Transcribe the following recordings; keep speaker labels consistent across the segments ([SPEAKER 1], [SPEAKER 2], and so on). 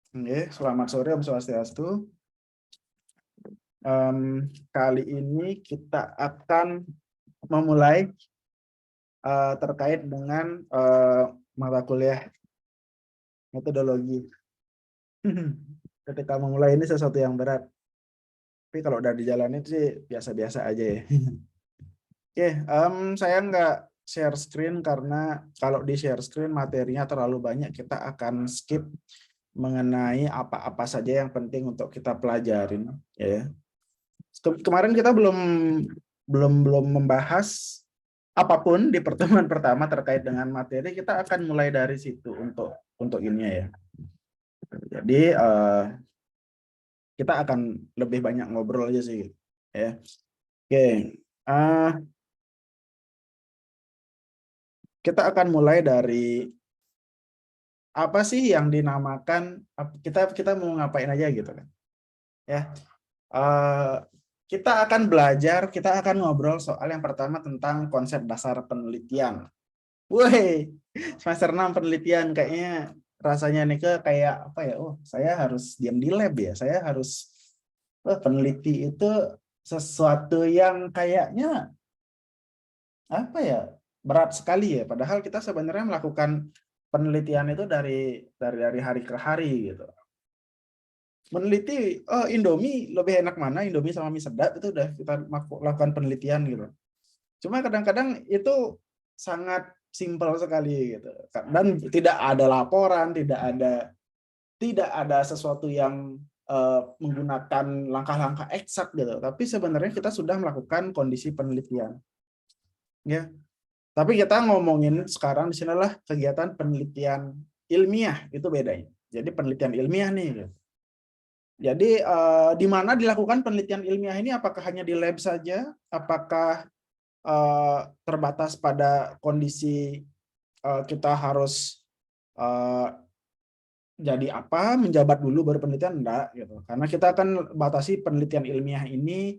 [SPEAKER 1] Oke, selamat sore Om Swastiastu. Kali ini kita akan memulai terkait dengan mata kuliah metodologi. Ketika memulai ini sesuatu yang berat, tapi kalau udah dijalanin sih biasa-biasa aja ya. Oke, saya nggak share screen karena kalau di share screen materinya terlalu banyak, kita akan skip mengenai apa-apa saja yang penting untuk kita pelajarin, ya. Kemarin kita belum membahas apapun di pertemuan pertama terkait dengan materi. Kita akan mulai dari situ untuk ini ya. Jadi kita akan lebih banyak ngobrol aja sih, ya. Oke, kita akan mulai dari apa sih yang dinamakan, kita mau ngapain aja gitu kan, ya. Kita akan belajar, kita akan ngobrol soal yang pertama tentang konsep dasar penelitian. Woi, semester 6 penelitian, kayaknya rasanya nih kayak apa ya? Oh, saya harus diam di lab ya. Saya harus peneliti itu sesuatu yang kayaknya apa ya? Berat sekali ya. Padahal kita sebenarnya melakukan penelitian itu dari hari ke hari gitu. Meneliti, oh Indomie lebih enak mana, Indomie sama mie sedap, itu udah kita lakukan penelitian gitu. Cuma kadang-kadang itu sangat simpel sekali gitu. Dan tidak ada laporan, tidak ada sesuatu yang menggunakan langkah-langkah eksak gitu. Tapi sebenarnya kita sudah melakukan kondisi penelitian. Ya. Tapi kita ngomongin sekarang di sinilah kegiatan penelitian ilmiah, itu bedanya. Jadi penelitian ilmiah nih gitu. Jadi di mana dilakukan penelitian ilmiah ini, apakah hanya di lab saja? Apakah terbatas pada kondisi kita harus jadi apa, menjabat dulu baru penelitian? Enggak gitu. Karena kita akan batasi penelitian ilmiah ini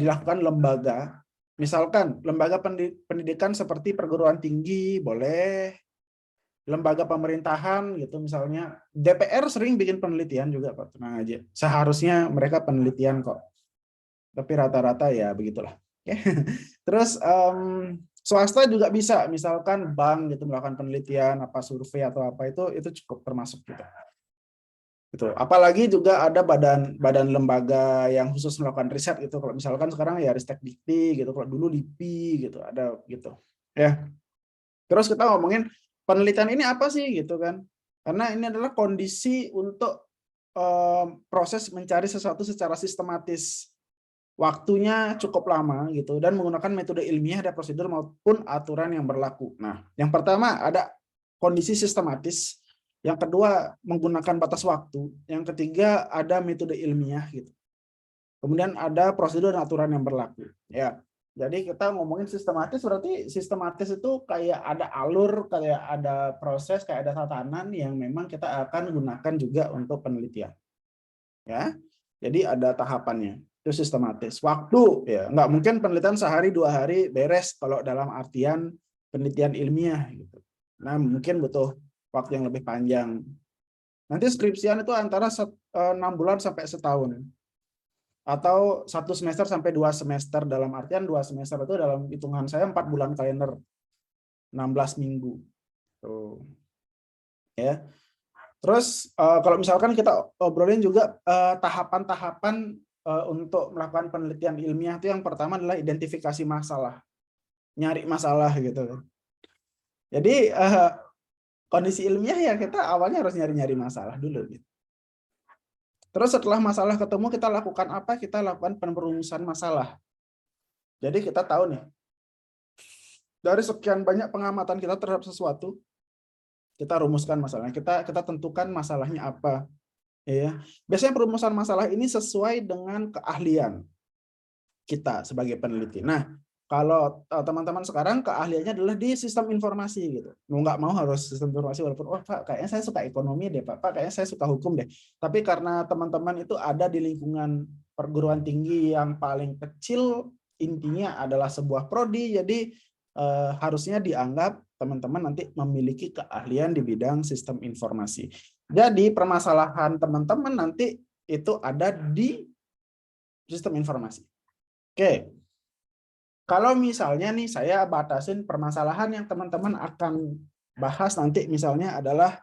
[SPEAKER 1] dilakukan lembaga. Misalkan lembaga pendidikan seperti perguruan tinggi boleh, lembaga pemerintahan gitu, misalnya DPR sering bikin penelitian juga Pak, tenang aja. Seharusnya mereka penelitian kok. Tapi rata-rata ya begitulah. Terus swasta juga bisa, misalkan bank gitu melakukan penelitian, apa survei atau apa, itu cukup termasuk gitu. Gitu. Apalagi juga ada badan lembaga yang khusus melakukan riset gitu. Kalau misalkan sekarang ya Ristek Dikti gitu, kalau dulu LIPI gitu, ada gitu. Ya. Terus kita ngomongin penelitian ini apa sih gitu kan? Karena ini adalah kondisi untuk proses mencari sesuatu secara sistematis. Waktunya cukup lama gitu dan menggunakan metode ilmiah, ada prosedur maupun aturan yang berlaku. Nah, yang pertama ada kondisi sistematis, yang kedua menggunakan batas waktu, yang ketiga ada metode ilmiah gitu. Kemudian ada prosedur dan aturan yang berlaku. Ya, jadi kita ngomongin sistematis, berarti sistematis itu kayak ada alur, kayak ada proses, kayak ada tatanan yang memang kita akan gunakan juga untuk penelitian. Ya, jadi ada tahapannya. Itu sistematis. Waktu, ya nggak mungkin penelitian sehari 2 hari beres kalau dalam artian penelitian ilmiah gitu. Nah, mungkin butuh waktu yang lebih panjang. Nanti skripsian itu antara 6 bulan sampai setahun. Atau 1 semester sampai 2 semester, dalam artian 2 semester itu dalam hitungan saya 4 bulan kalender, 16 minggu. Tuh. Ya. Terus kalau misalkan kita obrolin juga tahapan-tahapan untuk melakukan penelitian ilmiah, itu yang pertama adalah identifikasi masalah, nyari masalah gitu. Jadi kondisi ilmiah ya kita awalnya harus nyari-nyari masalah dulu gitu. Terus setelah masalah ketemu, kita lakukan apa? Kita lakukan perumusan masalah. Jadi kita tahu nih, dari sekian banyak pengamatan kita terhadap sesuatu, kita rumuskan masalahnya, kita tentukan masalahnya apa. Ya, biasanya perumusan masalah ini sesuai dengan keahlian kita sebagai peneliti. Nah, kalau teman-teman sekarang keahliannya adalah di sistem informasi gitu, mau nggak mau harus sistem informasi, walaupun Pak kayaknya saya suka ekonomi deh Pak kayaknya saya suka hukum deh. Tapi karena teman-teman itu ada di lingkungan perguruan tinggi yang paling kecil, intinya adalah sebuah prodi, jadi harusnya dianggap teman-teman nanti memiliki keahlian di bidang sistem informasi. Jadi permasalahan teman-teman nanti itu ada di sistem informasi. Oke. Kalau misalnya nih saya batasin permasalahan yang teman-teman akan bahas nanti misalnya adalah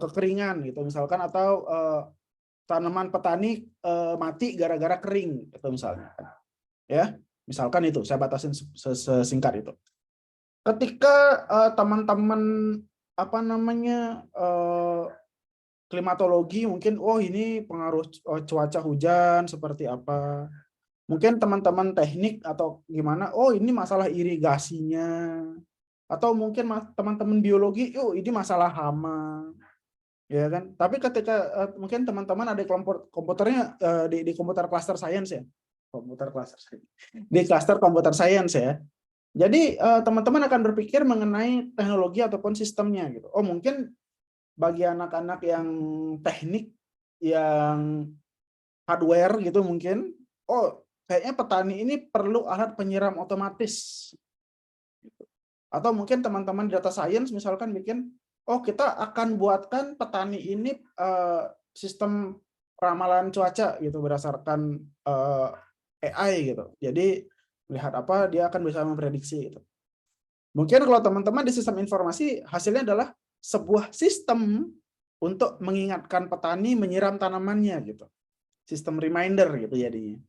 [SPEAKER 1] kekeringan gitu misalkan, atau tanaman petani mati gara-gara kering itu misalnya. Ya, misalkan itu saya batasin sesingkat itu. Ketika teman-teman klimatologi mungkin ini pengaruh cuaca hujan seperti apa. Mungkin teman-teman teknik atau gimana, ini masalah irigasinya. Atau mungkin teman-teman biologi, ini masalah hama. Ya kan? Tapi ketika mungkin teman-teman ada kelompok komputernya di komputer cluster science ya. Di cluster komputer science ya. Jadi teman-teman akan berpikir mengenai teknologi ataupun sistemnya gitu. Mungkin bagi anak-anak yang teknik, yang hardware gitu mungkin, kayaknya petani ini perlu alat penyiram otomatis. Atau mungkin teman-teman data science misalkan bikin, kita akan buatkan petani ini sistem ramalan cuaca gitu berdasarkan AI gitu. Jadi lihat apa dia akan bisa memprediksi gitu. Mungkin kalau teman-teman di sistem informasi hasilnya adalah sebuah sistem untuk mengingatkan petani menyiram tanamannya gitu. Sistem reminder gitu jadinya.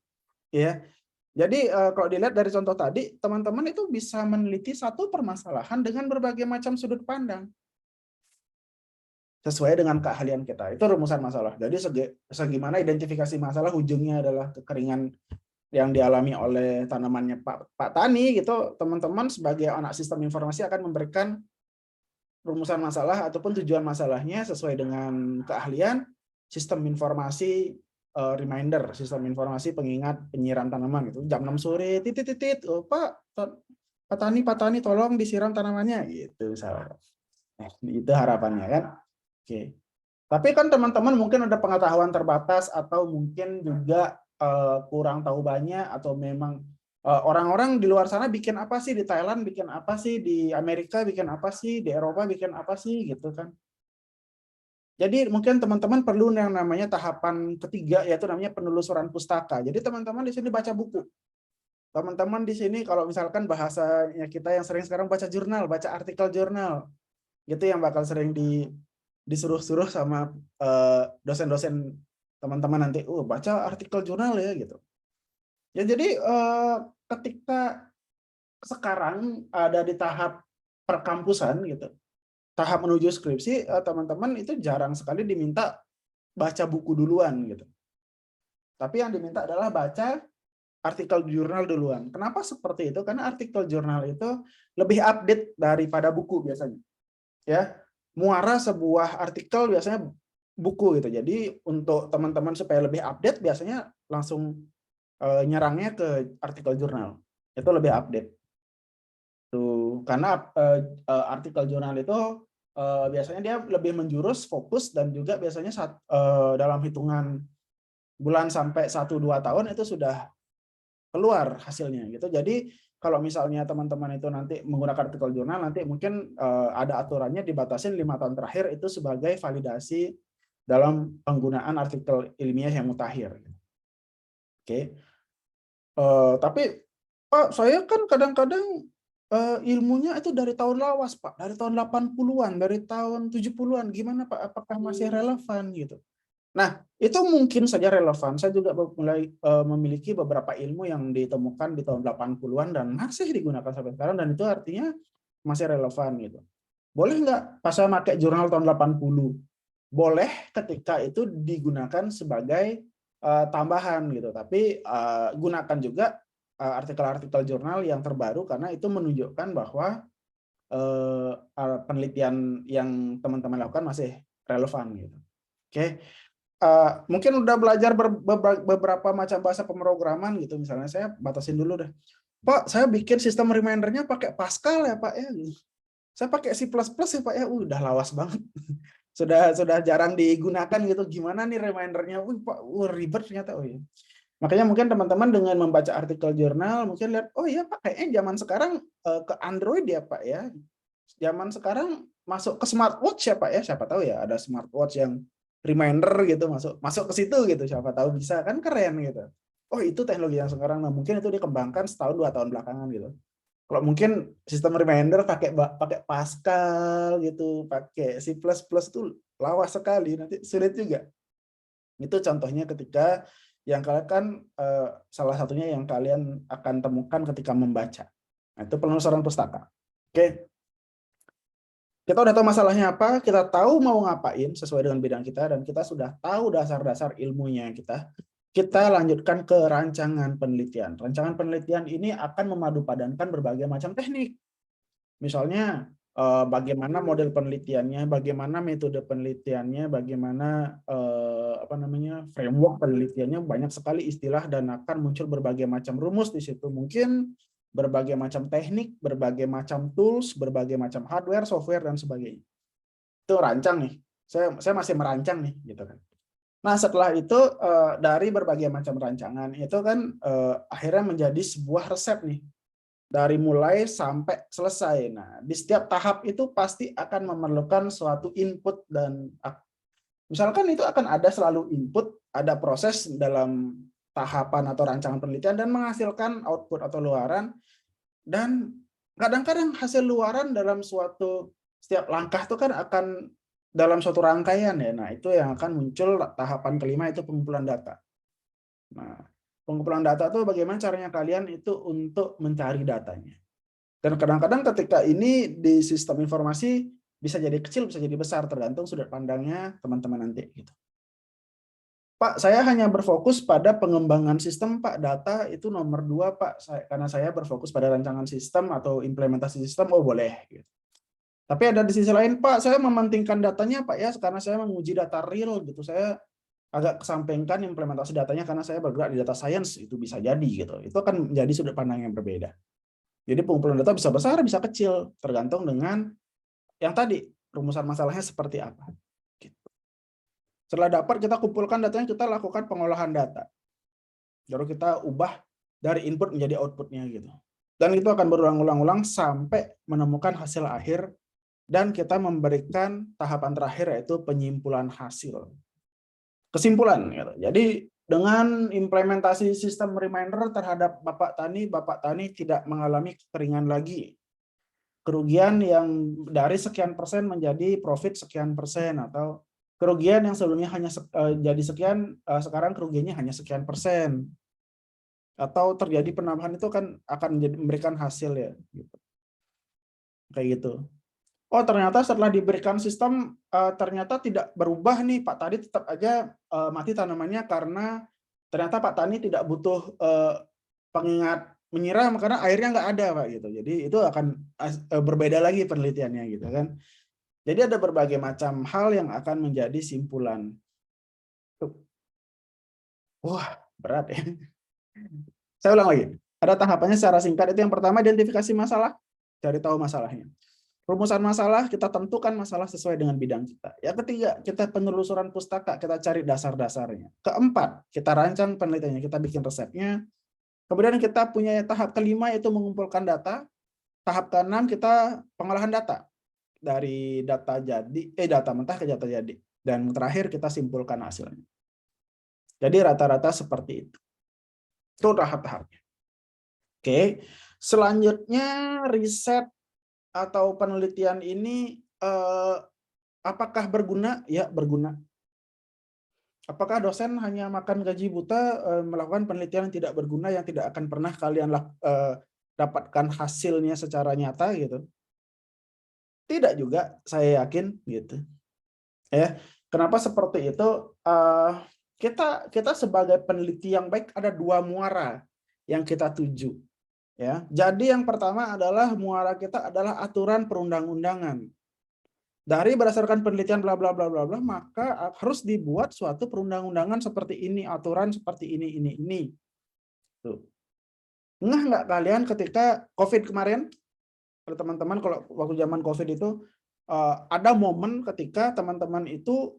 [SPEAKER 1] Ya. Jadi kalau dilihat dari contoh tadi, teman-teman itu bisa meneliti satu permasalahan dengan berbagai macam sudut pandang. Sesuai dengan keahlian kita. Itu rumusan masalah. Jadi segimana identifikasi masalah, ujungnya adalah kekeringan yang dialami oleh tanamannya Pak Tani gitu, teman-teman sebagai anak sistem informasi akan memberikan rumusan masalah ataupun tujuan masalahnya sesuai dengan keahlian sistem informasi reminder, sistem informasi pengingat penyiram tanaman gitu. Jam 6 sore titit Pak Tani tolong disiram tanamannya gitu misalnya. Itu harapannya kan. Oke. Tapi kan teman-teman mungkin ada pengetahuan terbatas atau mungkin juga kurang tahu banyak, atau memang orang-orang di luar sana bikin apa sih, di Thailand bikin apa sih, di Amerika bikin apa sih, di Eropa bikin apa sih gitu kan. Jadi mungkin teman-teman perlu yang namanya tahapan ketiga, yaitu namanya penelusuran pustaka. Jadi teman-teman di sini baca buku. Teman-teman di sini kalau misalkan bahasanya kita yang sering sekarang baca jurnal, baca artikel jurnal. Gitu yang bakal sering disuruh-suruh sama dosen-dosen teman-teman nanti, baca artikel jurnal ya gitu. Ya jadi ketika sekarang ada di tahap perkampusan gitu, tahap menuju skripsi, teman-teman itu jarang sekali diminta baca buku duluan gitu. Tapi yang diminta adalah baca artikel jurnal duluan. Kenapa seperti itu? Karena artikel jurnal itu lebih update daripada buku biasanya. Ya, muara sebuah artikel biasanya buku gitu. Jadi untuk teman-teman supaya lebih update biasanya langsung nyerangnya ke artikel jurnal. Itu lebih update. Tuh, karena artikel jurnal itu biasanya dia lebih menjurus, fokus, dan juga biasanya dalam hitungan bulan sampai 1-2 tahun itu sudah keluar hasilnya gitu. Jadi kalau misalnya teman-teman itu nanti menggunakan artikel jurnal, nanti mungkin ada aturannya dibatasin 5 tahun terakhir itu sebagai validasi dalam penggunaan artikel ilmiah yang mutakhir. Oke. Tapi Pak, saya kan kadang-kadang ilmunya itu dari tahun lawas, Pak, dari tahun 80-an, dari tahun 70-an. Gimana Pak? Apakah masih relevan gitu? Nah, itu mungkin saja relevan. Saya juga mulai memiliki beberapa ilmu yang ditemukan di tahun 80-an dan masih digunakan sampai sekarang, dan itu artinya masih relevan gitu. Boleh nggak pas saya pakai jurnal tahun 80? Boleh ketika itu digunakan sebagai tambahan gitu. Tapi gunakan juga artikel-artikel jurnal yang terbaru karena itu menunjukkan bahwa penelitian yang teman-teman lakukan masih relevan gitu. Oke. Mungkin udah belajar beberapa macam bahasa pemrograman gitu, misalnya saya batasin dulu deh. Pak, saya bikin sistem remindernya pakai Pascal ya Pak ya. Saya pakai C++ ya Pak ya. Udah lawas banget. Sudah jarang digunakan gitu. Gimana nih remindernya? Pak, ribet ternyata. Ya. Makanya mungkin teman-teman dengan membaca artikel jurnal mungkin lihat, oh iya Pak, kayaknya zaman sekarang ke Android ya Pak ya. Zaman sekarang masuk ke smartwatch ya Pak ya. Siapa tahu ya ada smartwatch yang reminder gitu masuk ke situ gitu. Siapa tahu bisa, kan keren gitu. Oh itu teknologi yang sekarang. Nah mungkin itu dikembangkan setahun 2 tahun belakangan gitu. Kalau mungkin sistem reminder pakai Pascal gitu, pakai C++ itu lawas sekali, nanti sulit juga. Itu contohnya ketika yang kalian kan salah satunya yang kalian akan temukan ketika membaca. Nah, itu penelusuran pustaka. Oke, kita udah tahu masalahnya apa, kita tahu mau ngapain sesuai dengan bidang kita, dan kita sudah tahu dasar-dasar ilmunya kita. Kita lanjutkan ke rancangan penelitian. Rancangan penelitian ini akan memadupadankan berbagai macam teknik. Misalnya bagaimana model penelitiannya, bagaimana metode penelitiannya, bagaimana framework penelitiannya, banyak sekali istilah dan akan muncul berbagai macam rumus di situ. Mungkin berbagai macam teknik, berbagai macam tools, berbagai macam hardware, software dan sebagainya. Itu rancang nih. Saya masih merancang nih, gitu kan. Nah, setelah itu dari berbagai macam rancangan itu kan akhirnya menjadi sebuah resep nih. Dari mulai sampai selesai. Nah, di setiap tahap itu pasti akan memerlukan suatu input dan misalkan itu akan ada selalu input, ada proses dalam tahapan atau rancangan penelitian dan menghasilkan output atau luaran, dan kadang-kadang hasil luaran dalam suatu setiap langkah itu kan akan dalam suatu rangkaian ya. Nah, itu yang akan muncul tahapan kelima, itu pengumpulan data. Nah, pengumpulan data itu bagaimana caranya kalian itu untuk mencari datanya. Dan kadang-kadang ketika ini di sistem informasi bisa jadi kecil, bisa jadi besar, tergantung sudut pandangnya teman-teman nanti. Gitu. Pak, saya hanya berfokus pada pengembangan sistem, Pak. Data itu nomor 2, Pak. Karena saya berfokus pada rancangan sistem atau implementasi sistem, oh boleh. Gitu. Tapi ada di sisi lain, Pak, saya mementingkan datanya, Pak ya, karena saya menguji data real. Gitu. Saya agak kesampingkan implementasi datanya karena saya bergerak di data science, itu bisa jadi. Gitu. Itu akan menjadi sudut pandang yang berbeda. Jadi pengumpulan data bisa besar, bisa kecil, tergantung dengan yang tadi, rumusan masalahnya seperti apa. Gitu. Setelah dapat, kita kumpulkan datanya, kita lakukan pengolahan data. Lalu kita ubah dari input menjadi outputnya gitu. Dan itu akan berulang-ulang sampai menemukan hasil akhir, dan kita memberikan tahapan terakhir yaitu penyimpulan hasil. Kesimpulan. Gitu. Jadi dengan implementasi sistem reminder terhadap Bapak Tani tidak mengalami kekeringan lagi. Kerugian yang dari sekian persen menjadi profit sekian persen, atau kerugian yang sebelumnya hanya jadi sekian, sekarang kerugiannya hanya sekian persen, atau terjadi penambahan, itu kan akan memberikan hasil ya, gitu. Kayak gitu. Oh ternyata setelah diberikan sistem ternyata tidak berubah nih Pak Tani, tetap aja mati tanamannya karena ternyata Pak Tani tidak butuh pengingat menyiram karena airnya nggak ada Pak gitu. Jadi itu akan berbeda lagi penelitiannya gitu kan. Jadi ada berbagai macam hal yang akan menjadi simpulan. Wah berat ya. Saya ulang lagi. Ada tahapannya secara singkat. Itu yang pertama, identifikasi masalah, cari tahu masalahnya. Rumusan masalah, kita tentukan masalah sesuai dengan bidang kita. Yang ketiga, kita penelusuran pustaka, kita cari dasar-dasarnya. Keempat, kita rancang penelitiannya, kita bikin resepnya. Kemudian kita punya tahap kelima, yaitu mengumpulkan data. Tahap keenam, kita pengolahan data. Dari data mentah ke data jadi. Dan terakhir, kita simpulkan hasilnya. Jadi rata-rata seperti itu. Itu tahap-tahapnya. Oke, selanjutnya riset atau penelitian ini apakah berguna? Ya, berguna. Apakah dosen hanya makan gaji buta melakukan penelitian yang tidak berguna, yang tidak akan pernah kalian dapatkan hasilnya secara nyata gitu? Tidak juga, saya yakin gitu. Ya, kenapa seperti itu? Kita sebagai peneliti yang baik ada 2 muara yang kita tuju. Ya, jadi yang pertama adalah muara kita adalah aturan perundang-undangan. Dari berdasarkan penelitian bla bla bla bla bla, maka harus dibuat suatu perundang-undangan seperti ini, aturan seperti ini. Tuh. Nggak kalian ketika COVID kemarin, teman-teman kalau waktu zaman COVID itu ada momen ketika teman-teman itu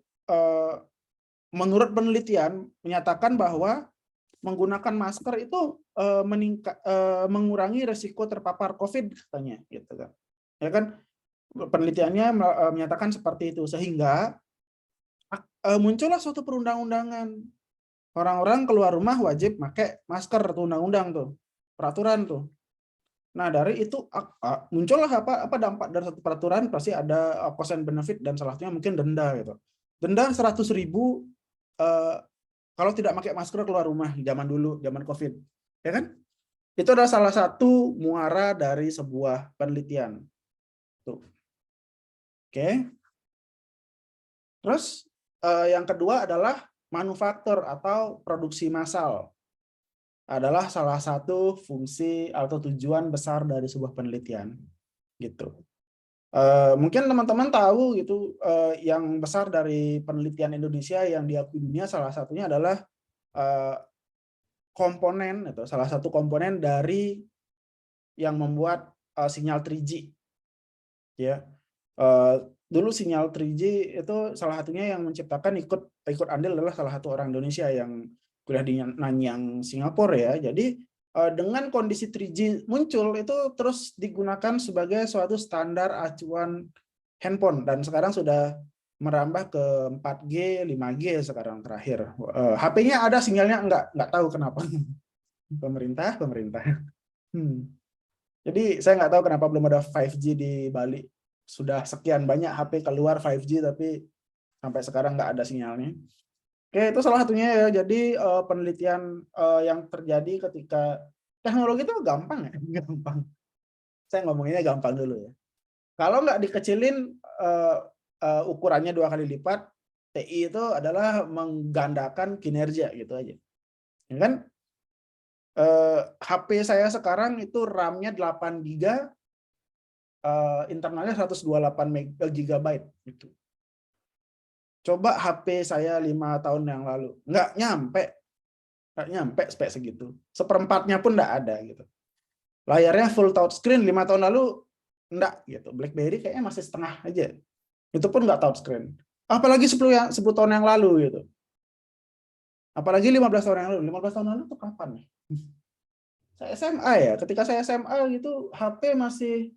[SPEAKER 1] menurut penelitian menyatakan bahwa menggunakan masker itu mengurangi risiko terpapar COVID katanya, gitu kan. Ya kan, penelitiannya menyatakan seperti itu, sehingga muncullah suatu perundang-undangan. Orang-orang keluar rumah wajib pakai masker, tuh undang-undang tuh, peraturan tuh. Nah, dari itu muncullah apa dampak dari satu peraturan, pasti ada cost and benefit, dan salah satunya mungkin denda gitu. Denda 100.000 kalau tidak pakai masker keluar rumah zaman dulu, zaman COVID. Ya kan? Itu adalah salah satu muara dari sebuah penelitian. Tuh. Oke. Terus yang kedua adalah manufaktur atau produksi massal. Adalah salah satu fungsi atau tujuan besar dari sebuah penelitian, gitu. Mungkin teman-teman tahu gitu, yang besar dari penelitian Indonesia yang diakui dunia, salah satunya adalah komponen, itu salah satu komponen dari yang membuat sinyal 3G, ya. Dulu sinyal 3G itu salah satunya yang menciptakan ikut andil adalah salah satu orang Indonesia yang kuliah di Nanyang, Singapura, ya. Jadi dengan kondisi 3G muncul, itu terus digunakan sebagai suatu standar acuan handphone, dan sekarang sudah merambah ke 4G, 5G sekarang terakhir. HP-nya ada, sinyalnya enggak tahu kenapa. Pemerintah. Jadi saya nggak tahu kenapa belum ada 5G di Bali. Sudah sekian banyak HP keluar 5G, tapi sampai sekarang nggak ada sinyalnya. Oke, itu salah satunya ya. Jadi penelitian yang terjadi ketika teknologi itu gampang ya, gampang. Saya ngomonginnya gampang dulu ya. Kalau nggak dikecilin ukurannya 2 kali lipat, TI itu adalah menggandakan kinerja gitu aja. Ya kan? HP saya sekarang itu RAM-nya 8 GB, internalnya 128 GB gitu. Coba HP saya 5 tahun yang lalu, nggak nyampe spek segitu. Seperempatnya pun nggak ada gitu. Layarnya full touchscreen 5 tahun lalu enggak gitu. BlackBerry kayaknya masih setengah aja. Itu pun nggak touchscreen. Apalagi 10 tahun yang lalu gitu. Apalagi 15 tahun yang lalu. 15 tahun lalu itu kapan nih? Saya SMA ya. Ketika saya SMA gitu, HP masih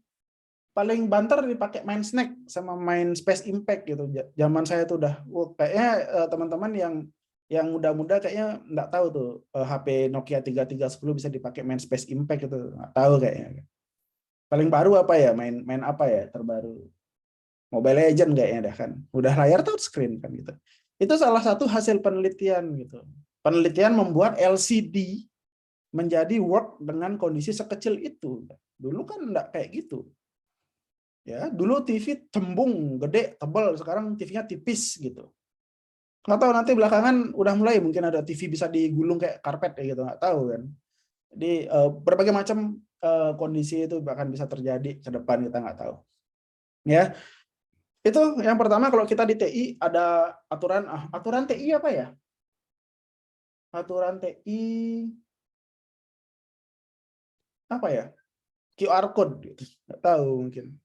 [SPEAKER 1] paling banter dipakai main Snack sama main Space Impact gitu. Zaman saya tuh udah kayaknya teman-teman yang muda-muda kayaknya nggak tahu tuh HP Nokia 3310 bisa dipakai main Space Impact gitu. Nggak tahu kayaknya. Paling baru apa ya? Main apa ya terbaru? Mobile Legend kayaknya dah kan. Udah layar touchscreen kan gitu. Itu salah satu hasil penelitian gitu. Penelitian membuat LCD menjadi work dengan kondisi sekecil itu. Dulu kan enggak kayak gitu. Ya, dulu TV cembung, gede, tebal, sekarang TV-nya tipis gitu. Nggak tahu nanti belakangan udah mulai mungkin ada TV bisa digulung kayak karpet kayak gitu, nggak tahu kan. Jadi berbagai macam kondisi itu bahkan bisa terjadi ke depan, kita nggak tahu. Ya, itu yang pertama. Kalau kita di TI ada aturan TI apa ya? Aturan TI apa ya? QR code gitu. Nggak tahu, mungkin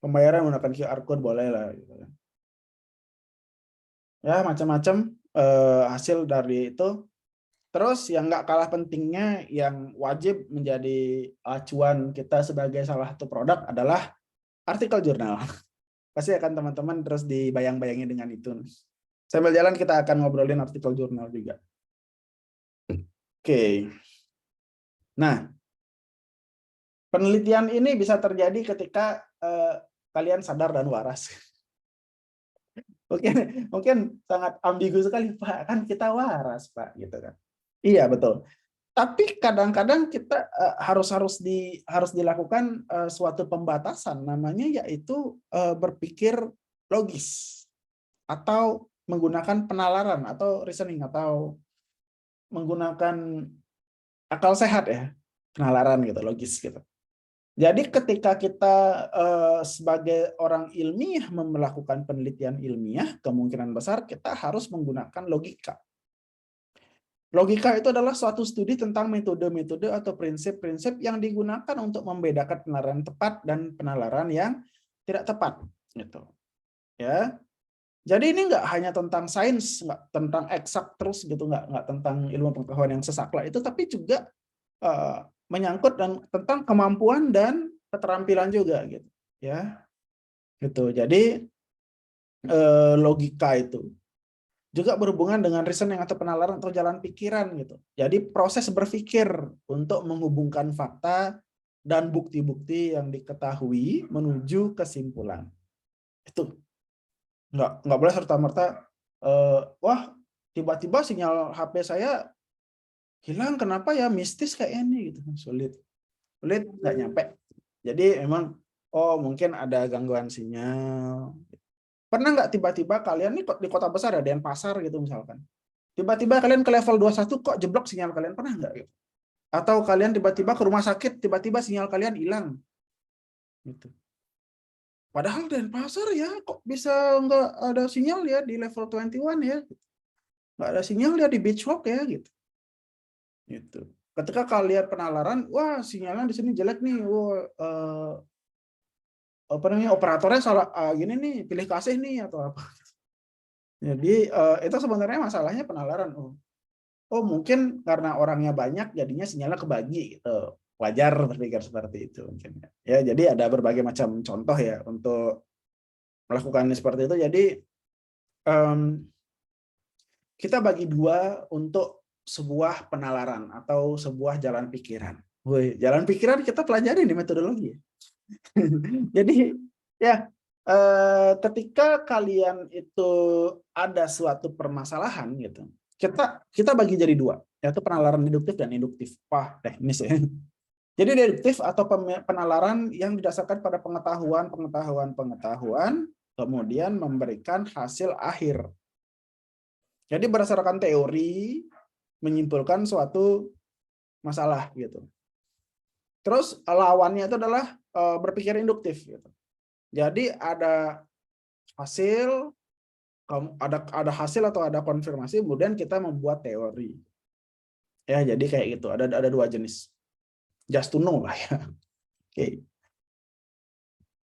[SPEAKER 1] pembayaran menggunakan QR code boleh lah gitu kan. Ya, macam-macam hasil dari itu. Terus yang nggak kalah pentingnya, yang wajib menjadi acuan kita sebagai salah satu produk adalah artikel jurnal. Pasti akan teman-teman terus dibayang-bayangin dengan itu. Sambil jalan kita akan ngobrolin artikel jurnal juga. Oke. Nah, penelitian ini bisa terjadi ketika kalian sadar dan waras. Mungkin sangat ambigu sekali, Pak. Kan kita waras, Pak, gitu kan. Iya, betul. Tapi kadang-kadang kita harus dilakukan suatu pembatasan, namanya yaitu berpikir logis atau menggunakan penalaran atau reasoning atau menggunakan akal sehat ya, penalaran gitu, logis gitu. Jadi ketika kita sebagai orang ilmiah melakukan penelitian ilmiah, kemungkinan besar kita harus menggunakan logika. Logika itu adalah suatu studi tentang metode-metode atau prinsip-prinsip yang digunakan untuk membedakan penalaran tepat dan penalaran yang tidak tepat, gitu. Ya. Jadi ini nggak hanya tentang sains, nggak tentang eksak terus gitu, nggak tentang ilmu pengetahuan yang sesaklek itu, tapi juga menyangkut dan tentang kemampuan dan keterampilan juga gitu, ya. Gitu. Jadi logika itu juga berhubungan dengan reasoning atau penalaran atau jalan pikiran gitu. Jadi proses berpikir untuk menghubungkan fakta dan bukti-bukti yang diketahui menuju kesimpulan. Itu nggak boleh serta-merta wah tiba-tiba sinyal HP saya hilang, kenapa ya, mistis kayak ini gitu. Sulit nggak nyampe. Jadi memang mungkin ada gangguan sinyal. Pernah nggak tiba-tiba kalian nih di kota besar ya, Denpasar gitu misalkan, tiba-tiba kalian ke level 21 kok jeblok sinyal kalian, pernah nggak gitu? Atau kalian tiba-tiba ke rumah sakit, tiba-tiba sinyal kalian hilang gitu. Padahal Denpasar ya kok bisa nggak ada sinyal ya di level 21 ya, nggak ada sinyal ya di Beach Walk ya gitu. Gitu. Ketika kalian penalaran, wah sinyalnya di sini jelek nih, wah apa namanya, operatornya salah gini nih, pilih kasih nih atau apa. Jadi itu sebenarnya masalahnya penalaran. Oh mungkin karena orangnya banyak jadinya sinyalnya kebagi gitu. Wajar berpikir seperti itu mungkin. Ya, jadi ada berbagai macam contoh ya untuk melakukan seperti itu. Jadi kita bagi dua untuk sebuah penalaran atau sebuah jalan pikiran. Woi, jalan pikiran kita pelajari di metodologi. Jadi ya ketika kalian itu ada suatu permasalahan gitu, kita bagi jadi dua, yaitu penalaran deduktif dan induktif. Wah, teknis ya. Jadi deduktif atau penalaran yang didasarkan pada pengetahuan, kemudian memberikan hasil akhir. Jadi berdasarkan teori menyimpulkan suatu masalah gitu. Terus lawannya itu adalah berpikir induktif gitu. Jadi ada hasil, ada hasil atau ada konfirmasi, kemudian kita membuat teori. Ya, jadi kayak gitu. Ada dua jenis. Just to know lah ya. Oke.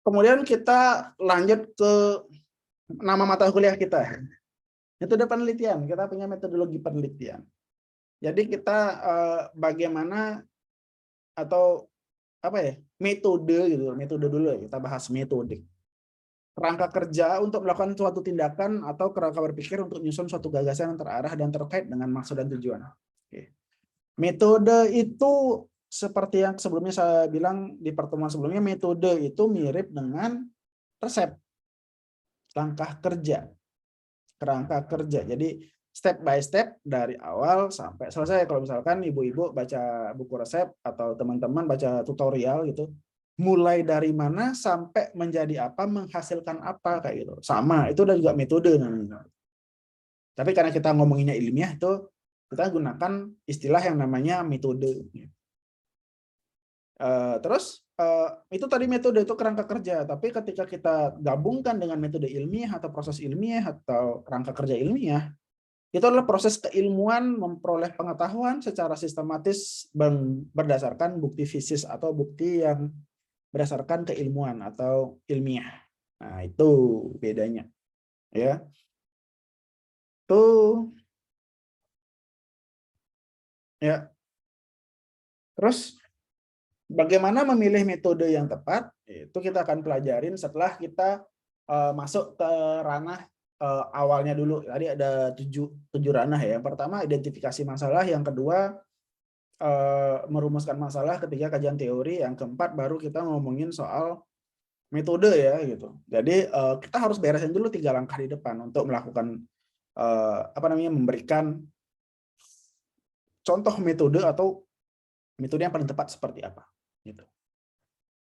[SPEAKER 1] Kemudian kita lanjut ke nama mata kuliah kita. Metode penelitian. Kita punya metodologi penelitian. Jadi kita bagaimana atau apa ya, metode gitu. Metode dulu ya, kita bahas metode. Kerangka kerja untuk melakukan suatu tindakan atau kerangka berpikir untuk menyusun suatu gagasan yang terarah dan terkait dengan maksud dan tujuan. Oke. Metode itu seperti yang sebelumnya saya bilang di pertemuan sebelumnya, metode itu mirip dengan resep, langkah kerja, kerangka kerja. Jadi step by step dari awal sampai selesai. Kalau misalkan ibu-ibu baca buku resep atau teman-teman baca tutorial gitu, mulai dari mana sampai menjadi apa, menghasilkan apa, kayak gitu. Sama, itu udah juga metode namanya. Tapi karena kita ngomonginnya ilmiah, itu kita gunakan istilah yang namanya metode. Terus itu tadi metode itu kerangka kerja, tapi ketika kita gabungkan dengan metode ilmiah atau proses ilmiah atau kerangka kerja ilmiah, itu adalah proses keilmuan memperoleh pengetahuan secara sistematis berdasarkan bukti fisis atau bukti yang berdasarkan keilmuan atau ilmiah. Nah, itu bedanya. Ya. Tuh. Ya. Terus bagaimana memilih metode yang tepat? Itu kita akan pelajarin setelah kita masuk ke ranah awalnya dulu. Tadi ada tujuh ranah ya. Yang pertama identifikasi masalah, yang kedua merumuskan masalah, ketiga kajian teori, yang keempat baru kita ngomongin soal metode ya gitu. Jadi kita harus beresin dulu 3 langkah di depan untuk melakukan apa namanya, memberikan contoh metode atau metode yang paling tepat seperti apa gitu.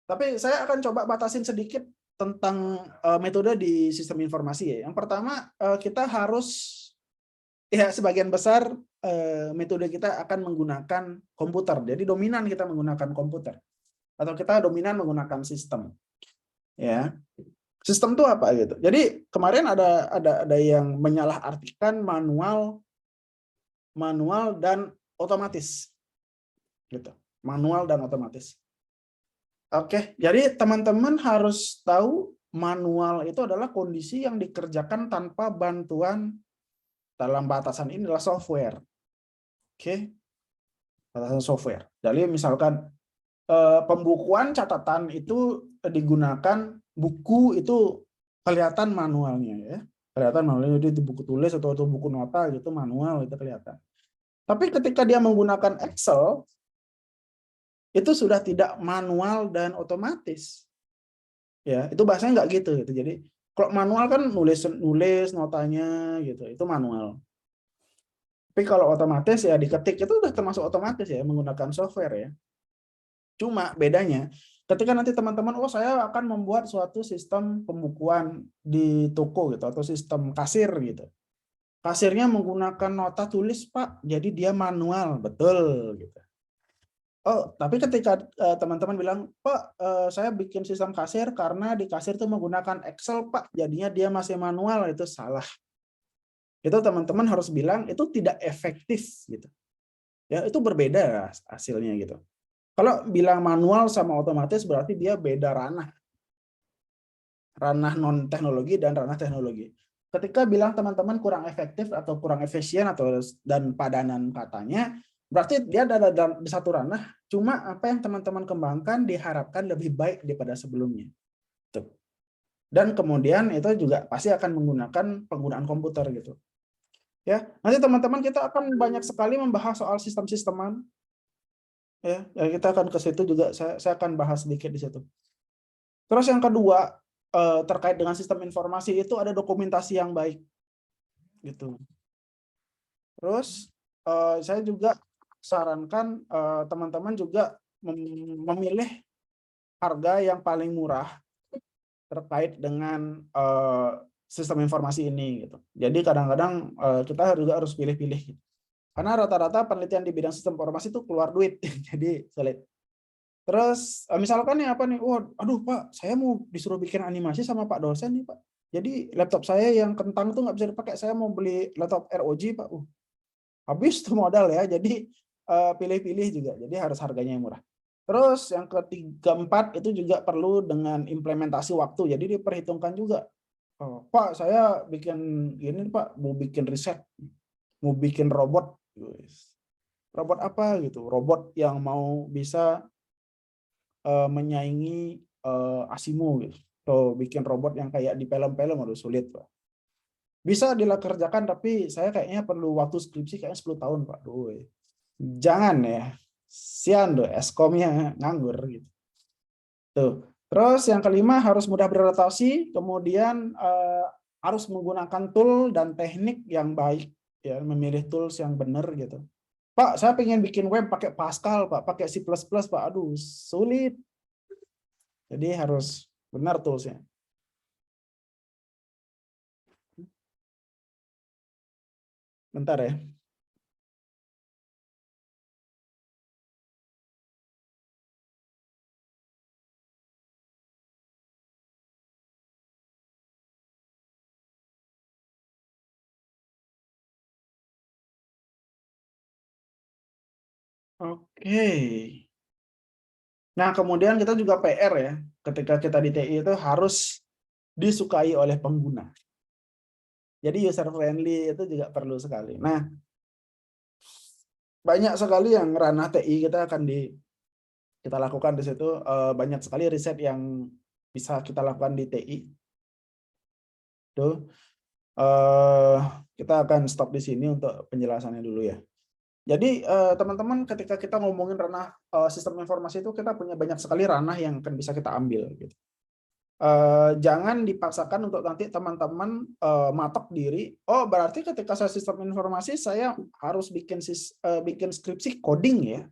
[SPEAKER 1] Tapi saya akan coba batasin sedikit tentang metode di sistem informasi ya. Yang pertama kita harus, ya sebagian besar metode kita akan menggunakan komputer. Jadi dominan kita menggunakan komputer atau kita dominan menggunakan sistem. Ya. Sistem itu apa gitu. Jadi kemarin ada yang menyalahartikan manual dan otomatis. Gitu. Manual dan otomatis. Oke, jadi teman-teman harus tahu manual itu adalah kondisi yang dikerjakan tanpa bantuan, dalam batasan ini adalah software. Oke, batasan software. Jadi misalkan pembukuan catatan itu digunakan, buku itu kelihatan manualnya ya. Kelihatan manualnya itu buku tulis atau buku nota gitu, manual itu kelihatan. Tapi ketika dia menggunakan Excel, itu sudah tidak manual dan otomatis. Ya, itu bahasanya nggak gitu. Jadi kalau manual kan nulis notanya gitu, itu manual. Tapi kalau otomatis ya diketik itu udah termasuk otomatis ya, menggunakan software ya. Cuma bedanya ketika nanti teman-teman, oh saya akan membuat suatu sistem pembukuan di toko gitu atau sistem kasir gitu. Kasirnya menggunakan nota tulis Pak, jadi dia manual, betul gitu. Oh, tapi ketika teman-teman bilang, Pak, saya bikin sistem kasir karena di kasir itu menggunakan Excel, Pak, jadinya dia masih manual, itu salah. Itu teman-teman harus bilang itu tidak efektif gitu. Ya, itu berbeda hasilnya gitu. Kalau bilang manual sama otomatis berarti dia beda ranah. Ranah non teknologi dan ranah teknologi. Ketika bilang teman-teman kurang efektif atau kurang efisien atau dan padanan katanya, berarti dia ada di satu ranah, cuma apa yang teman-teman kembangkan diharapkan lebih baik daripada sebelumnya. Tuh. Dan kemudian itu juga pasti akan menggunakan penggunaan komputer gitu. Ya, nanti teman-teman kita akan banyak sekali membahas soal sistem-sisteman. Ya, kita akan ke situ juga, saya akan bahas sedikit di situ. Terus yang kedua, terkait dengan sistem informasi itu ada dokumentasi yang baik gitu. Terus saya juga sarankan teman-teman juga memilih harga yang paling murah terkait dengan sistem informasi ini gitu. Jadi kadang-kadang kita juga harus pilih-pilih. Karena rata-rata penelitian di bidang sistem informasi itu keluar duit, jadi sulit. Terus misalkan nih apa nih, aduh Pak, saya mau disuruh bikin animasi sama Pak dosen nih Pak. Jadi laptop saya yang kentang tuh nggak bisa dipakai, saya mau beli laptop ROG Pak. Habis tuh modal ya, jadi pilih-pilih juga, jadi harus harganya yang murah. Terus yang ketiga, empat itu juga perlu dengan implementasi waktu, jadi diperhitungkan juga. Pak, saya bikin ini Pak, mau bikin riset, mau bikin robot. Robot apa gitu? Robot yang mau bisa menyaingi Asimo gitu. Atau bikin robot yang kayak di film-film, udah sulit Pak. Bisa dikerjakan, tapi saya kayaknya perlu waktu skripsi kayaknya 10 tahun Pak. Jangan ya. Sian tuh, eskomnya nganggur gitu. Tuh. Terus yang kelima harus mudah beradaptasi, kemudian harus menggunakan tool dan teknik yang baik, ya, memilih tools yang benar gitu. Pak, saya pengen bikin web pakai Pascal, Pak, pakai C++, Pak. Aduh, sulit. Jadi harus benar toolsnya. Bentar ya. Oke. Nah, kemudian kita juga PR ya. Ketika kita di TI itu harus disukai oleh pengguna. Jadi user friendly itu juga perlu sekali. Nah, banyak sekali yang ranah TI kita akan kita lakukan di situ, banyak sekali riset yang bisa kita lakukan di TI. Tuh. Kita akan stop di sini untuk penjelasannya dulu ya. Jadi teman-teman, ketika kita ngomongin ranah sistem informasi itu kita punya banyak sekali ranah yang akan bisa kita ambil gitu. Jangan dipaksakan untuk nanti teman-teman matok diri, oh berarti ketika saya sistem informasi saya harus bikin skripsi coding ya.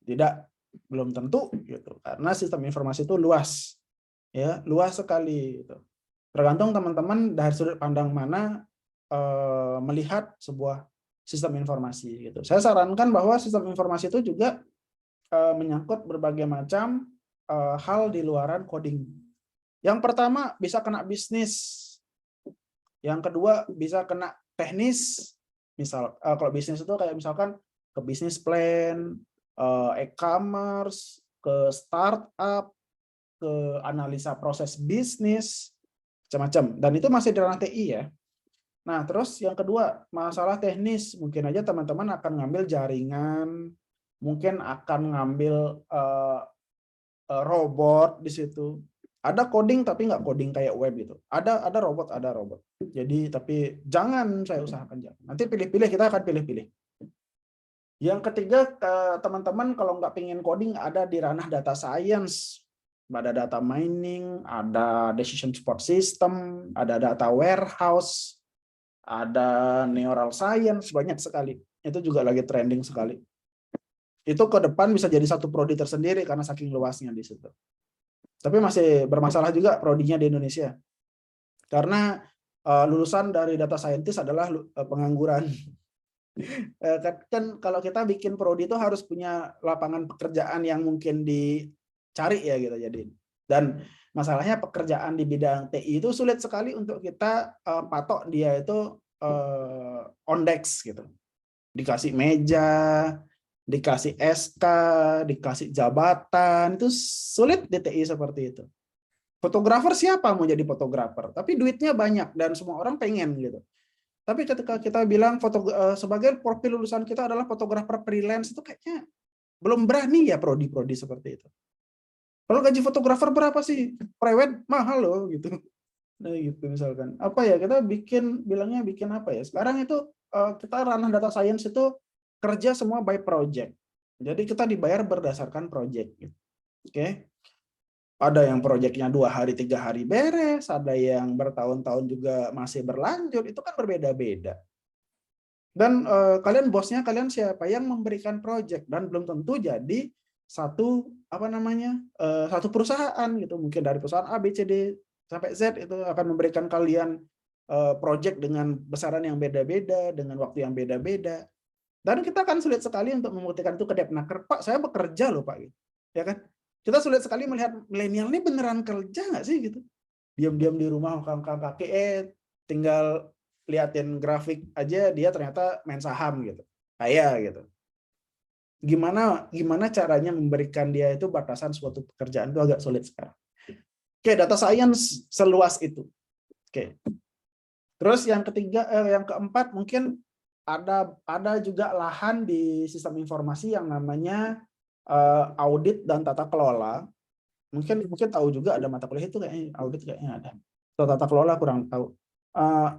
[SPEAKER 1] Tidak, belum tentu gitu, karena sistem informasi itu luas ya, luas sekali gitu. Tergantung teman-teman dari sudut pandang mana melihat sebuah sistem informasi gitu. Saya sarankan bahwa sistem informasi itu juga menyangkut berbagai macam hal di luaran coding. Yang pertama bisa kena bisnis, yang kedua bisa kena teknis. Misal kalau bisnis itu kayak misalkan ke bisnis plan, e-commerce, ke startup, ke analisa proses bisnis, macam-macam. Dan itu masih di ranah TI ya. Nah, terus yang kedua, masalah teknis. Mungkin aja teman-teman akan ngambil jaringan, mungkin akan ngambil robot di situ. Ada coding tapi nggak coding kayak web gitu. Ada robot, ada robot. Jadi tapi jangan, saya usahakan jangan. Nanti pilih-pilih, kita akan pilih-pilih. Yang ketiga, teman-teman kalau nggak pengen coding, ada di ranah data science. Ada data mining, ada decision support system, ada data warehouse, ada neural science, banyak sekali. Itu juga lagi trending sekali. Itu ke depan bisa jadi satu prodi tersendiri karena saking luasnya di situ. Tapi masih bermasalah juga prodinya di Indonesia. Karena lulusan dari data scientist adalah pengangguran. Kan kalau kita bikin prodi itu harus punya lapangan pekerjaan yang mungkin dicari ya gitu. Jadi, dan masalahnya pekerjaan di bidang TI itu sulit sekali untuk kita patok dia itu on desk gitu. Dikasih meja, dikasih SK, dikasih jabatan, itu sulit di TI seperti itu. Fotografer siapa mau jadi fotografer? Tapi duitnya banyak dan semua orang pengen gitu. Tapi ketika kita bilang sebagai profil lulusan kita adalah fotografer freelance, itu kayaknya belum berani ya prodi-prodi seperti itu. Kalau gaji fotografer berapa sih? Private mahal loh gitu. Nah gitu misalkan. Apa ya, kita bilangnya bikin apa ya? Sekarang itu kita ranah data science itu kerja semua by project. Jadi kita dibayar berdasarkan project gitu. Oke. Ada yang proyeknya 2 hari 3 hari beres, ada yang bertahun-tahun juga masih berlanjut, itu kan berbeda-beda. Dan kalian bosnya kalian siapa yang memberikan proyek, dan belum tentu jadi satu satu perusahaan gitu. Mungkin dari perusahaan A, B, C, D sampai Z itu akan memberikan kalian proyek dengan besaran yang beda-beda, dengan waktu yang beda-beda. Dan kita kan sulit sekali untuk membuktikan itu ke Depnaker, Pak, saya bekerja loh Pak, gitu. Ya kan? Kita sulit sekali melihat milenial ini beneran kerja nggak sih gitu. Diam-diam di rumah angkat kaki, tinggal liatin grafik aja dia ternyata main saham gitu. Kayak gitu. Gimana caranya memberikan dia itu batasan suatu pekerjaan itu agak sulit sekarang. Oke, data science seluas itu. Oke. Terus yang ketiga, yang keempat mungkin ada juga lahan di sistem informasi yang namanya audit dan tata kelola. Mungkin tahu juga ada mata kuliah itu kayaknya audit kayaknya ada. Atau tata kelola kurang tahu.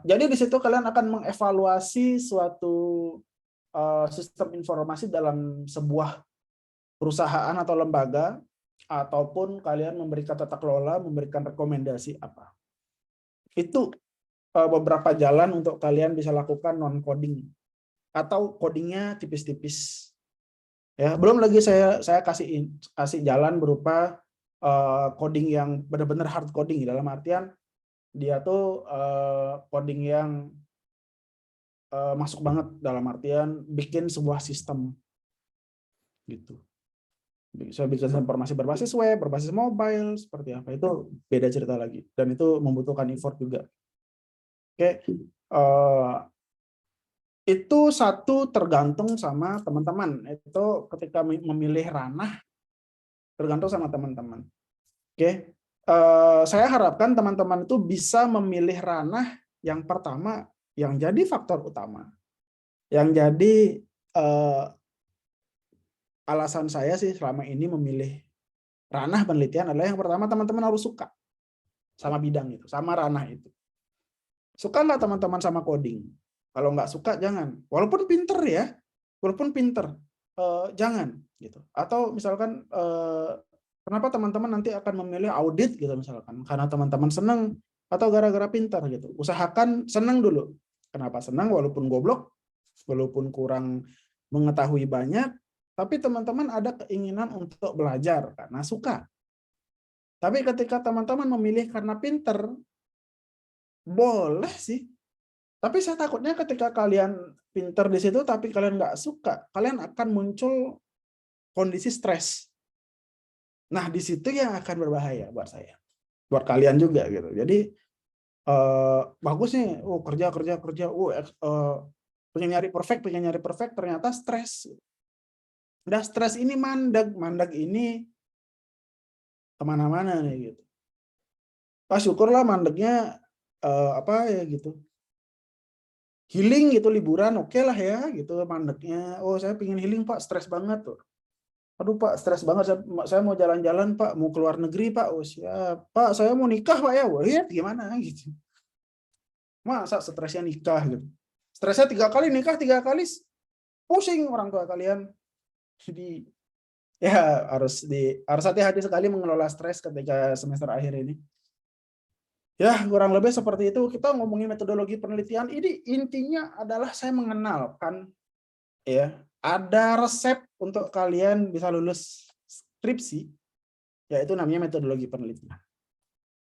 [SPEAKER 1] Jadi di situ kalian akan mengevaluasi suatu sistem informasi dalam sebuah perusahaan atau lembaga, ataupun kalian memberikan tata kelola, memberikan rekomendasi apa. Itu beberapa jalan untuk kalian bisa lakukan non coding atau codingnya tipis-tipis. Ya, belum lagi saya kasih jalan berupa coding yang benar-benar hard coding, dalam artian dia tuh coding yang masuk banget, dalam artian bikin sebuah sistem gitu. Bisa bikin informasi berbasis web, berbasis mobile, seperti apa, itu beda cerita lagi, dan itu membutuhkan effort juga. Oke, itu satu tergantung sama teman-teman. Itu ketika memilih ranah tergantung sama teman-teman. Oke, saya harapkan teman-teman itu bisa memilih ranah yang pertama, yang jadi faktor utama, yang jadi alasan saya sih selama ini memilih ranah penelitian adalah yang pertama, teman-teman harus suka sama bidang itu, sama ranah itu. Suka nggak teman-teman sama coding? Kalau nggak suka jangan. Walaupun pinter ya, jangan gitu. Atau misalkan kenapa teman-teman nanti akan memilih audit gitu misalkan? Karena teman-teman senang atau gara-gara pintar gitu. Usahakan senang dulu. Kenapa senang? Walaupun goblok, walaupun kurang mengetahui banyak, tapi teman-teman ada keinginan untuk belajar karena suka. Tapi ketika teman-teman memilih karena pintar, boleh sih. Tapi saya takutnya ketika kalian pintar di situ tapi kalian nggak suka, kalian akan muncul kondisi stres. Nah, di situ yang akan berbahaya buat saya. Buat kalian juga gitu. Jadi bagus nih, kerja, pengen nyari perfect, ternyata stres. Udah stres ini mandek ini kemana-mana nih gitu. Syukurlah mandeknya apa ya gitu. Healing gitu, liburan oke lah ya gitu mandeknya. Oh saya pingin healing Pak, stres banget tuh. Aduh Pak, stres banget, saya mau jalan-jalan Pak, mau keluar negeri Pak. Oh siap Pak, saya mau nikah Pak ya. Wah ya gimana gitu. Masa stresnya nikah gitu. Stresnya 3 kali nikah, 3 kali pusing orang tua kalian. Jadi ya harus hati-hati sekali mengelola stres ketika semester akhir ini. Ya, kurang lebih seperti itu. Kita ngomongin metodologi penelitian ini, intinya adalah saya mengenalkan ya, ada resep untuk kalian bisa lulus skripsi, yaitu namanya metodologi penelitian.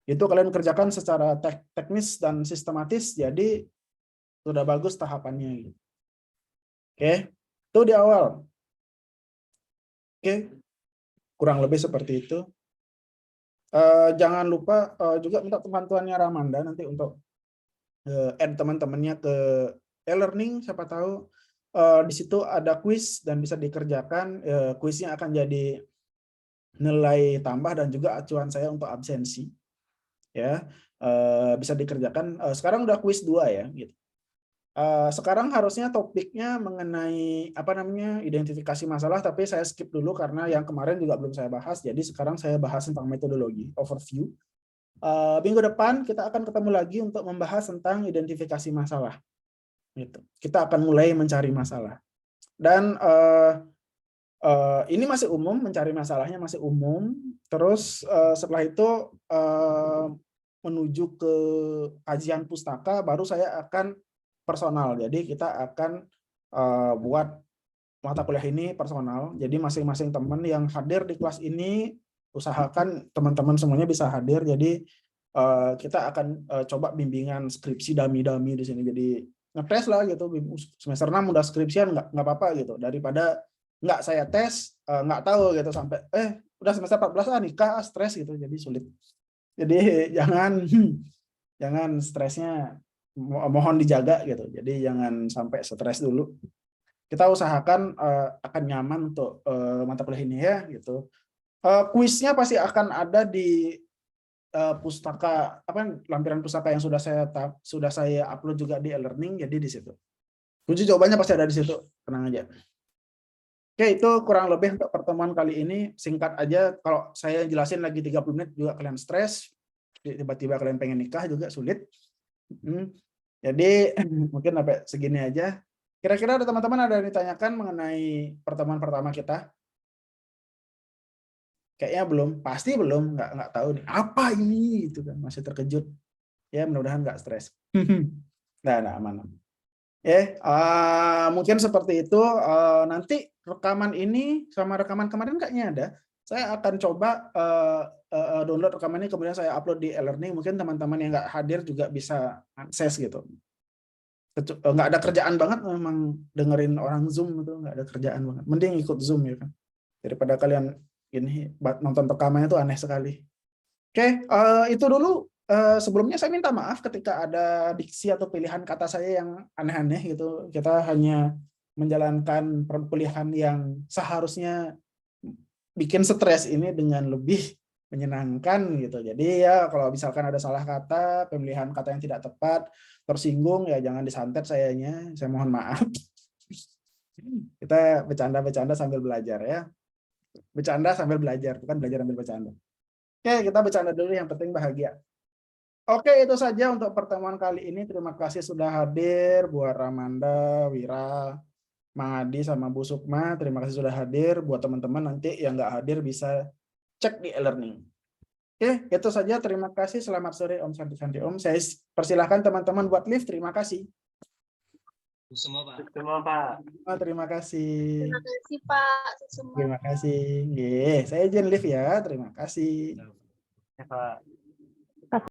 [SPEAKER 1] Itu kalian kerjakan secara teknis dan sistematis, jadi sudah bagus tahapannya. Oke, itu di awal. Oke, kurang lebih seperti itu. Jangan lupa juga minta bantuannya Ramanda nanti untuk add teman-temannya ke e-learning, siapa tahu di situ ada kuis dan bisa dikerjakan. Kuisnya akan jadi nilai tambah dan juga acuan saya untuk absensi. Ya, bisa dikerjakan. Sekarang udah kuis 2 ya, gitu. Sekarang harusnya topiknya mengenai apa namanya identifikasi masalah, tapi saya skip dulu karena yang kemarin juga belum saya bahas. Jadi sekarang saya bahas tentang metodologi overview. Minggu depan kita akan ketemu lagi untuk membahas tentang identifikasi masalah. Gitu. Kita akan mulai mencari masalah. Dan ini masih umum, mencari masalahnya masih umum. Terus setelah itu menuju ke kajian pustaka, baru saya akan personal. Jadi kita akan buat mata kuliah ini personal. Jadi masing-masing teman yang hadir di kelas ini, usahakan teman-teman semuanya bisa hadir. Jadi kita akan coba bimbingan skripsi dami-dami di sini. Jadi ngetes lah gitu. Semester 6 udah skripsian nggak apa-apa gitu. Daripada nggak saya tes, nggak tahu gitu sampai udah semester 14 nikah, stres gitu. Jadi sulit. Jadi jangan stresnya, mohon dijaga gitu. Jadi jangan sampai stres dulu. Kita usahakan akan nyaman untuk mata kuliah ini ya gitu. Kuisnya pasti akan ada di pustaka, lampiran pustaka yang sudah saya upload juga di e-learning, jadi di situ. Kunci jawabannya pasti ada di situ, tenang aja. Oke, itu kurang lebih untuk pertemuan kali ini. Singkat aja, kalau saya jelasin lagi 30 menit juga kalian stres, tiba-tiba kalian pengen nikah juga sulit. Jadi mungkin sampai segini aja. Kira-kira ada teman-teman ada yang ditanyakan mengenai pertemuan pertama kita? Kayaknya belum, pasti belum, nggak tahu nih apa ini, itu kan masih terkejut. Ya mudah-mudahan nggak stres. Nah, aman. Mungkin seperti itu. Nanti rekaman ini sama rekaman kemarin kayaknya ada. Saya akan coba download rekaman ini, kemudian saya upload di e-learning. Mungkin teman-teman yang nggak hadir juga bisa akses gitu. Nggak ada kerjaan banget memang dengerin orang Zoom itu, nggak ada kerjaan banget. Mending ikut Zoom ya kan. Daripada kalian ini nonton rekamannya itu aneh sekali. Oke, itu dulu. Sebelumnya saya minta maaf ketika ada diksi atau pilihan kata saya yang aneh-aneh gitu. Kita hanya menjalankan perkuliahan yang seharusnya bikin stres ini dengan lebih menyenangkan gitu. Jadi ya kalau misalkan ada salah kata, pemilihan kata yang tidak tepat, tersinggung ya jangan disantet sayanya. Saya mohon maaf. Kita bercanda-bercanda sambil belajar ya. Bercanda sambil belajar, bukan belajar sambil bercanda. Oke, kita bercanda dulu, yang penting bahagia. Oke, itu saja untuk pertemuan kali ini. Terima kasih sudah hadir buat Ramanda, Wira, Mang Adi, sama Bu Sukma. Terima kasih sudah hadir. Buat teman-teman nanti yang nggak hadir bisa cek di e-learning. Oke, itu saja. Terima kasih. Selamat sore Om Santi Santi Om. Saya persilahkan teman-teman buat live. Terima kasih.
[SPEAKER 2] Semua Pak.
[SPEAKER 1] Terima kasih.
[SPEAKER 3] Terima kasih Pak. Semua.
[SPEAKER 1] Terima kasih. Saya izin live ya. Terima kasih.
[SPEAKER 2] Ya, Pak.